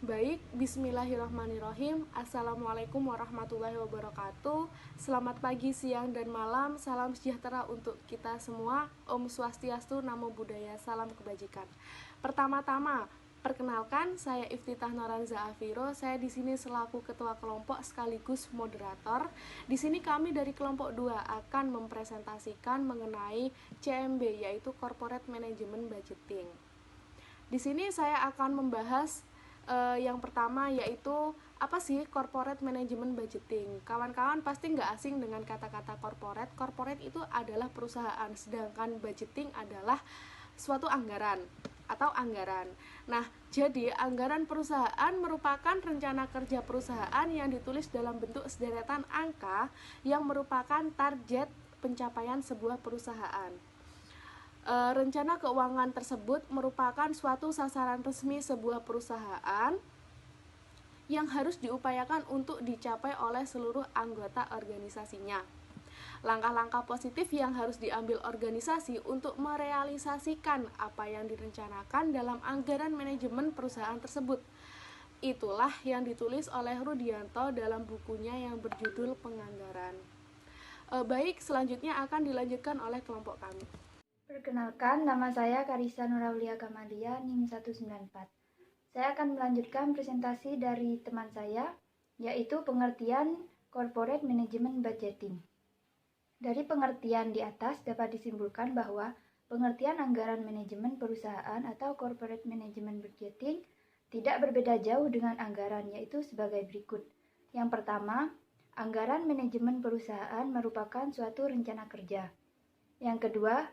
Baik, bismillahirrahmanirrahim. Assalamualaikum warahmatullahi wabarakatuh. Selamat pagi, siang, dan malam. Salam sejahtera untuk kita semua. Om Swastiastu, Namo Buddhaya, salam kebajikan. Pertama-tama, perkenalkan, saya Iftitah Noranza Afiro. Saya di sini selaku ketua kelompok sekaligus moderator. Di sini kami dari kelompok 2 akan mempresentasikan mengenai CMB, yaitu Corporate Management Budgeting. Di sini saya akan membahas yang pertama, yaitu apa sih corporate management budgeting. Kawan-kawan pasti nggak asing dengan kata-kata corporate. Corporate itu adalah perusahaan, sedangkan budgeting adalah suatu anggaran atau anggaran. Nah, jadi anggaran perusahaan merupakan rencana kerja perusahaan yang ditulis dalam bentuk sederetan angka yang merupakan target pencapaian sebuah perusahaan. Rencana keuangan tersebut merupakan suatu sasaran resmi sebuah perusahaan yang harus diupayakan untuk dicapai oleh seluruh anggota organisasinya. Langkah-langkah positif yang harus diambil organisasi untuk merealisasikan apa yang direncanakan dalam anggaran manajemen perusahaan tersebut. Itulah yang ditulis oleh Rudianto dalam bukunya yang berjudul Penganggaran. Baik, selanjutnya akan dilanjutkan oleh kelompok kami. Perkenalkan, nama saya Karisa Nuraulia Kamalia, NIM 194. Saya akan melanjutkan presentasi dari teman saya, yaitu pengertian Corporate Management Budgeting. Dari pengertian di atas dapat disimpulkan bahwa pengertian anggaran manajemen perusahaan atau Corporate Management Budgeting tidak berbeda jauh dengan anggaran, yaitu sebagai berikut. Yang pertama, anggaran manajemen perusahaan merupakan suatu rencana kerja. Yang kedua,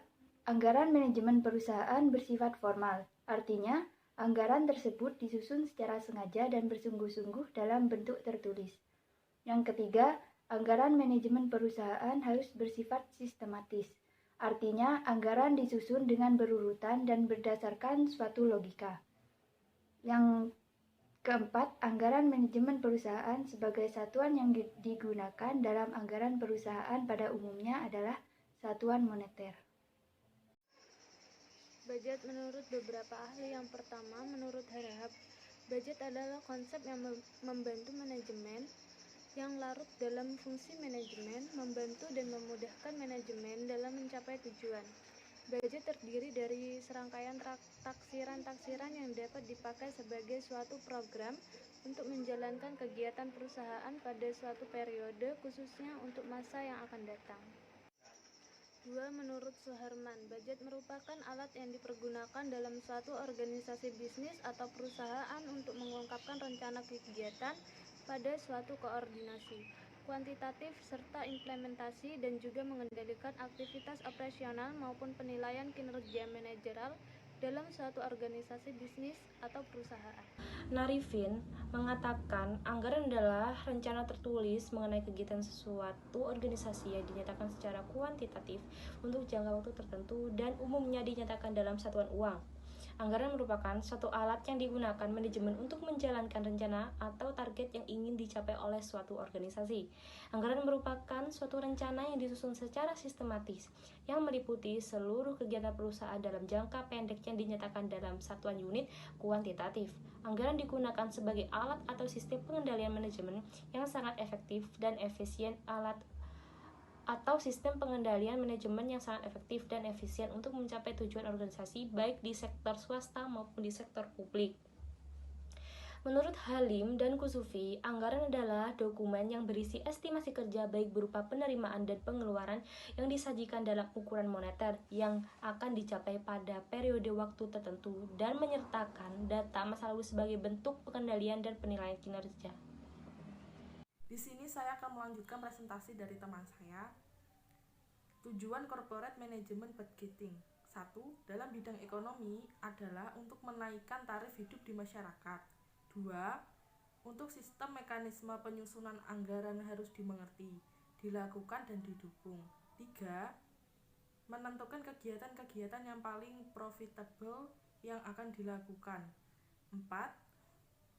anggaran manajemen perusahaan bersifat formal, artinya anggaran tersebut disusun secara sengaja dan bersungguh-sungguh dalam bentuk tertulis. Yang ketiga, anggaran manajemen perusahaan harus bersifat sistematis, artinya anggaran disusun dengan berurutan dan berdasarkan suatu logika. Yang keempat, anggaran manajemen perusahaan sebagai satuan yang digunakan dalam anggaran perusahaan pada umumnya adalah satuan moneter. Budget menurut beberapa ahli. Yang pertama, menurut Harahap, budget adalah konsep yang membantu manajemen yang larut dalam fungsi manajemen, membantu dan memudahkan manajemen dalam mencapai tujuan. Budget terdiri dari serangkaian taksiran-taksiran yang dapat dipakai sebagai suatu program untuk menjalankan kegiatan perusahaan pada suatu periode, khususnya untuk masa yang akan datang. 2. Menurut Suherman, budget merupakan alat yang dipergunakan dalam suatu organisasi bisnis atau perusahaan untuk mengungkapkan rencana kegiatan pada suatu koordinasi, kuantitatif serta implementasi, dan juga mengendalikan aktivitas operasional maupun penilaian kinerja manajeral dalam suatu organisasi bisnis atau perusahaan. Narifin mengatakan anggaran adalah rencana tertulis mengenai kegiatan sesuatu organisasi yang dinyatakan secara kuantitatif untuk jangka waktu tertentu dan umumnya dinyatakan dalam satuan uang. Anggaran merupakan suatu alat yang digunakan manajemen untuk menjalankan rencana atau target yang ingin dicapai oleh suatu organisasi. Anggaran merupakan suatu rencana yang disusun secara sistematis yang meliputi seluruh kegiatan perusahaan dalam jangka pendek yang dinyatakan dalam satuan unit kuantitatif. Anggaran digunakan sebagai alat atau sistem pengendalian manajemen yang sangat efektif dan efisien atau sistem pengendalian manajemen yang sangat efektif dan efisien untuk mencapai tujuan organisasi baik di sektor swasta maupun di sektor publik. Menurut Halim dan Kusufi, anggaran adalah dokumen yang berisi estimasi kerja baik berupa penerimaan dan pengeluaran yang disajikan dalam ukuran moneter yang akan dicapai pada periode waktu tertentu dan menyertakan data masa lalu sebagai bentuk pengendalian dan penilaian kinerja. Di sini saya akan melanjutkan presentasi dari teman saya. Tujuan Corporate Management Budgeting. 1. Dalam bidang ekonomi adalah untuk menaikkan tarif hidup di masyarakat. 2. Untuk sistem mekanisme penyusunan anggaran harus dimengerti, dilakukan dan didukung. 3. Menentukan kegiatan-kegiatan yang paling profitable yang akan dilakukan. 4.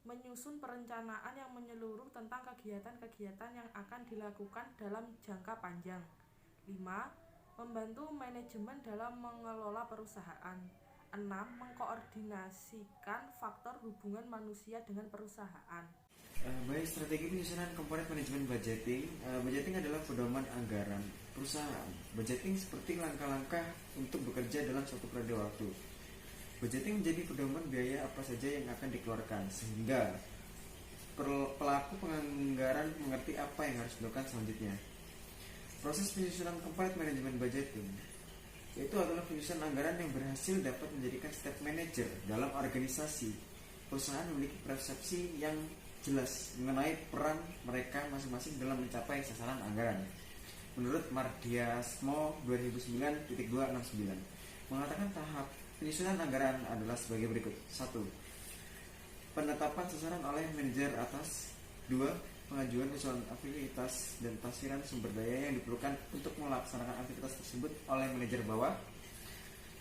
Menyusun perencanaan yang menyeluruh tentang kegiatan-kegiatan yang akan dilakukan dalam jangka panjang. 5. Membantu manajemen dalam mengelola perusahaan. 6. Mengkoordinasikan faktor hubungan manusia dengan perusahaan. Baik, strategi penyusunan komponen manajemen budgeting. Budgeting adalah pedoman anggaran perusahaan. Budgeting seperti langkah-langkah untuk bekerja dalam suatu periode waktu. Budgeting menjadi pedoman biaya apa saja yang akan dikeluarkan, sehingga pelaku penganggaran mengerti apa yang harus dilakukan selanjutnya. Proses penyusunan komponen manajemen budgeting yaitu adalah penyusunan anggaran yang berhasil dapat menjadikan step manager dalam organisasi. Perusahaan memiliki persepsi yang jelas mengenai peran mereka masing-masing dalam mencapai sasaran anggaran. Menurut Mardiasmo 2009.269 mengatakan tahap penyusunan anggaran adalah sebagai berikut. 1. Penetapan sasaran oleh manajer atas. 2. Pengajuan usulan aktivitas dan tafsiran sumber daya yang diperlukan untuk melaksanakan aktivitas tersebut oleh manajer bawah.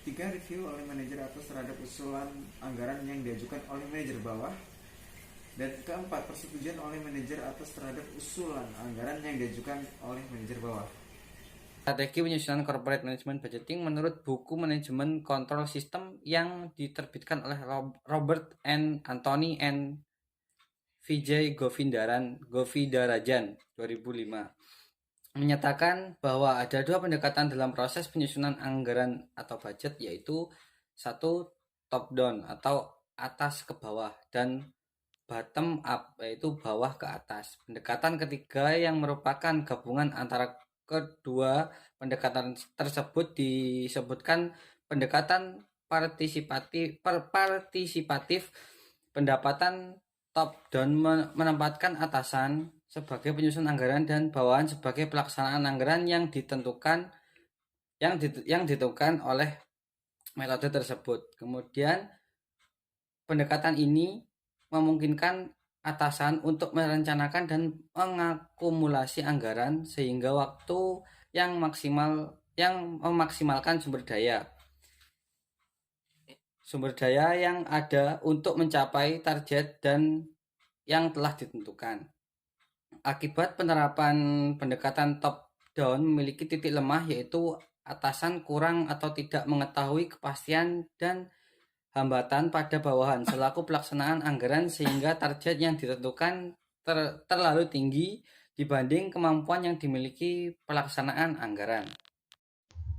3. Review oleh manajer atas terhadap usulan anggaran yang diajukan oleh manajer bawah. Dan keempat, persetujuan oleh manajer atas terhadap usulan anggaran yang diajukan oleh manajer bawah. Strategi penyusunan corporate management budgeting menurut buku Manajemen Control System yang diterbitkan oleh Robert N. Anthony and Vijay Govindarajan 2005 menyatakan bahwa ada dua pendekatan dalam proses penyusunan anggaran atau budget, yaitu 1. Top down atau atas ke bawah, dan bottom up yaitu bawah ke atas. Pendekatan ketiga yang merupakan gabungan antara kedua pendekatan tersebut disebutkan pendekatan partisipatif. Pendekatan top down menempatkan atasan sebagai penyusun anggaran dan bawahan sebagai pelaksanaan anggaran yang ditentukan oleh metode tersebut. Kemudian pendekatan ini memungkinkan atasan untuk merencanakan dan mengakumulasi anggaran sehingga waktu yang memaksimalkan sumber daya yang ada untuk mencapai target dan yang telah ditentukan. Akibat penerapan pendekatan top down memiliki titik lemah, yaitu atasan kurang atau tidak mengetahui kepastian dan hambatan pada bawahan selaku pelaksanaan anggaran sehingga target yang ditentukan terlalu tinggi dibanding kemampuan yang dimiliki pelaksanaan anggaran.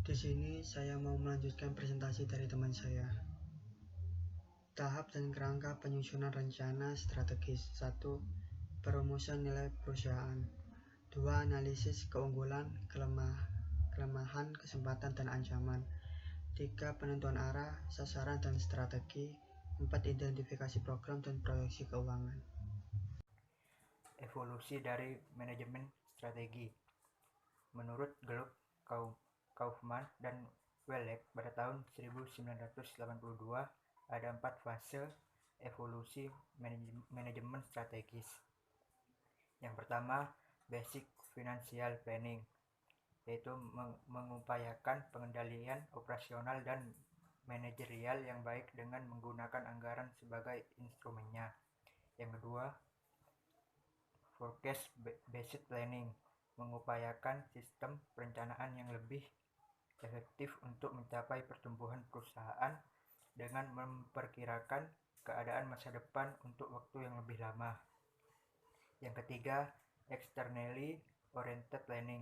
Di sini saya mau melanjutkan presentasi dari teman saya. Tahap dan kerangka penyusunan rencana strategis. 1. Perumusan nilai perusahaan. 2. Analisis keunggulan, kelemahan, kesempatan, dan ancaman. 3. Penentuan arah, sasaran, dan strategi. 4. Identifikasi program dan proyeksi keuangan. Evolusi dari manajemen strategi. Menurut Glob, Kaufman, dan Welek pada tahun 1982, ada 4 fase evolusi manajemen strategis. Yang pertama, basic financial planning, yaitu mengupayakan pengendalian operasional dan manajerial yang baik dengan menggunakan anggaran sebagai instrumennya. Yang kedua, forecast based planning, mengupayakan sistem perencanaan yang lebih efektif untuk mencapai pertumbuhan perusahaan dengan memperkirakan keadaan masa depan untuk waktu yang lebih lama. Yang ketiga, externally oriented planning,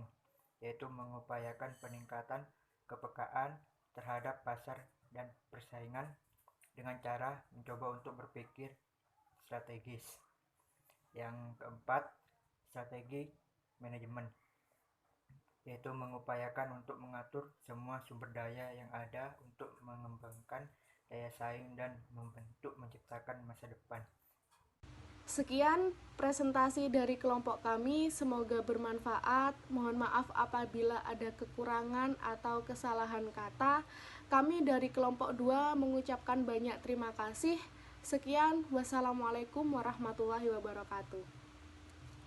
yaitu mengupayakan peningkatan kepekaan terhadap pasar dan persaingan dengan cara mencoba untuk berpikir strategis. Yang keempat, strategi manajemen, yaitu mengupayakan untuk mengatur semua sumber daya yang ada untuk mengembangkan daya saing dan menciptakan masa depan. Sekian presentasi dari kelompok kami, semoga bermanfaat. Mohon maaf apabila ada kekurangan atau kesalahan kata. Kami dari kelompok 2 mengucapkan banyak terima kasih. Sekian, wassalamualaikum warahmatullahi wabarakatuh.